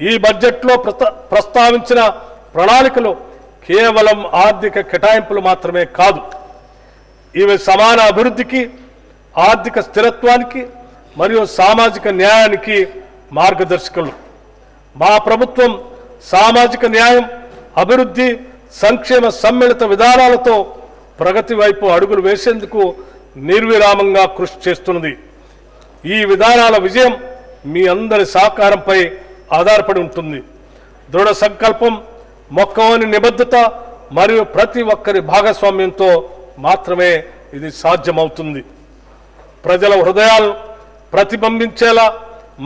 ఈ బడ్జెట్లో ప్రస్తావించిన ప్రణాళికలు కేవలం ఆర్థిక కేటాయింపులు మాత్రమే కాదు, ఇవి సమాన అభివృద్ధికి, ఆర్థిక స్థిరత్వానికి మరియు సామాజిక న్యాయానికి మార్గదర్శకులు. మా ప్రభుత్వం సామాజిక న్యాయం, అభివృద్ధి, సంక్షేమ సమ్మిళిత విధానాలతో ప్రగతి వైపు అడుగులు వేసేందుకు నిర్విరామంగా కృషి చేస్తున్నది. ఈ విధానాల విజయం మీ అందరి సహకారంపై ఆధారపడి ఉంటుంది. దృఢ సంకల్పం, మొక్కవని నిబద్ధత మరియు ప్రతి ఒక్కరి భాగస్వామ్యంతో మాత్రమే ఇది సాధ్యమవుతుంది. ప్రజల హృదయాలను ప్రతిబింబించేలా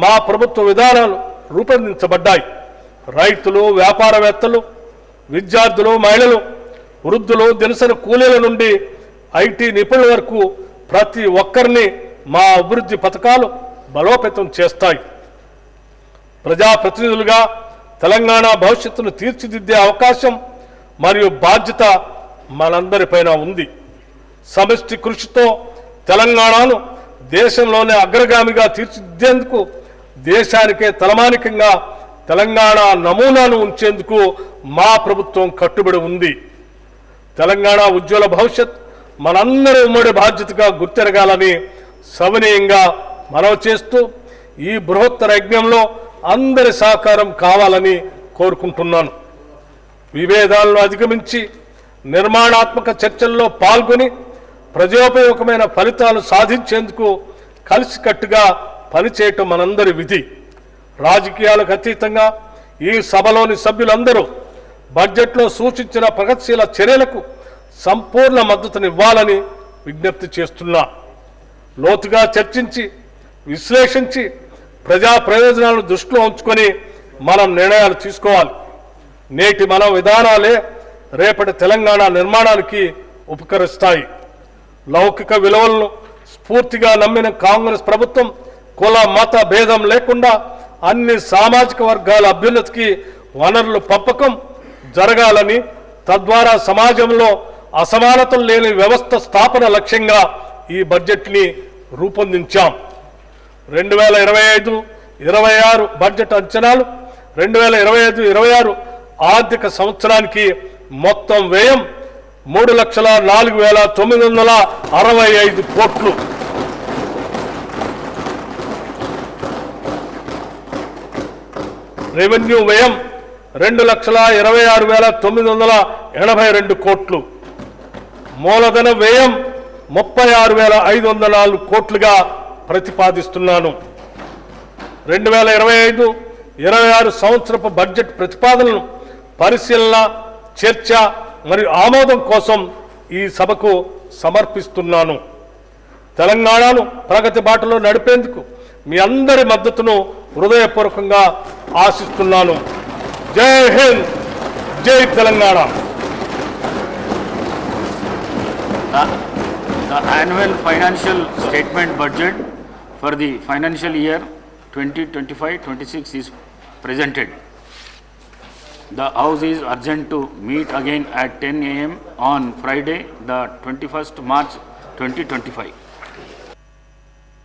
మా ప్రభుత్వ విధానాలు రూపొందించబడ్డాయి. రైతులు, వ్యాపారవేత్తలు, విద్యార్థులు, మహిళలు, వృద్ధులు, దినసరి కూలీల నుండి ఐటీ నిపుణుల వరకు ప్రతి ఒక్కరిని మా అభివృద్ధి పథకాలు బలోపేతం చేస్తాయి. ప్రజాప్రతినిధులుగా తెలంగాణ భవిష్యత్తును తీర్చిదిద్దే అవకాశం మరియు బాధ్యత మనందరిపైన ఉంది. సమిష్టి కృషితో తెలంగాణను దేశంలోనే అగ్రగామిగా తీర్చిదిద్దేందుకు, దేశానికే తలమానికంగా తెలంగాణ నమూనాను ఉంచేందుకు మా ప్రభుత్వం కట్టుబడి ఉంది. తెలంగాణ ఉజ్వల భవిష్యత్ మనందరి ఉమ్మడి బాధ్యతగా గుర్తెరగాలని సవినయంగా మనవి చేస్తూ ఈ బృహత్తర యజ్ఞంలో అందరి సహకారం కావాలని కోరుకుంటున్నాను. విభేదాలను అధిగమించి నిర్మాణాత్మక చర్చల్లో పాల్గొని ప్రజోపయోగమైన ఫలితాలు సాధించేందుకు కలిసికట్టుగా పనిచేయటం మనందరి విధి. రాజకీయాలకు అతీతంగా ఈ సభలోని సభ్యులందరూ బడ్జెట్లో సూచించిన ప్రగతిశీల చర్యలకు సంపూర్ణ మద్దతునివ్వాలని విజ్ఞప్తి చేస్తున్నా. లోతుగా చర్చించి, విశ్లేషించి, ప్రజా ప్రయోజనాలను దృష్టిలో ఉంచుకొని మనం నిర్ణయాలు తీసుకోవాలి. నేటి మన విధానాలే రేపటి తెలంగాణ నిర్మాణానికి ఉపకరిస్తాయి. లౌకిక విలువలను స్ఫూర్తిగా నమ్మిన కాంగ్రెస్ ప్రభుత్వం కుల మత భేదం లేకుండా అన్ని సామాజిక వర్గాల అభ్యున్నతికి వనరులు పంపకం జరగాలని, తద్వారా సమాజంలో అసమానతలు లేని వ్యవస్థ స్థాపన లక్ష్యంగా ఈ బడ్జెట్ని రూపొందించాం. 2025-26 బడ్జెట్ అంచనాలు 2025-26 ఆర్థిక సంవత్సరానికి మొత్తం వ్యయం 3,04,965 కోట్లు. రెవెన్యూ వ్యయం 2,26,982 కోట్లు. మూలధన వ్యయం 36,504 కోట్లుగా ప్రతిపాదిస్తున్నాను. 2025-26 సంవత్సరపు బడ్జెట్ ప్రతిపాదనలను పరిశీలన, చర్చ మరియు ఆమోదం కోసం ఈ సభకు సమర్పిస్తున్నాను. తెలంగాణను ప్రగతి బాటలో నడిపేందుకు మీ అందరి మద్దతును హృదయపూర్వకంగా ఆశిస్తున్నాను. జై హింద్, జై Telangana. The annual financial statement budget for the financial year 2025-26 is presented. The House is urgent to meet again at 10 a.m. on Friday, the 21st March 2025.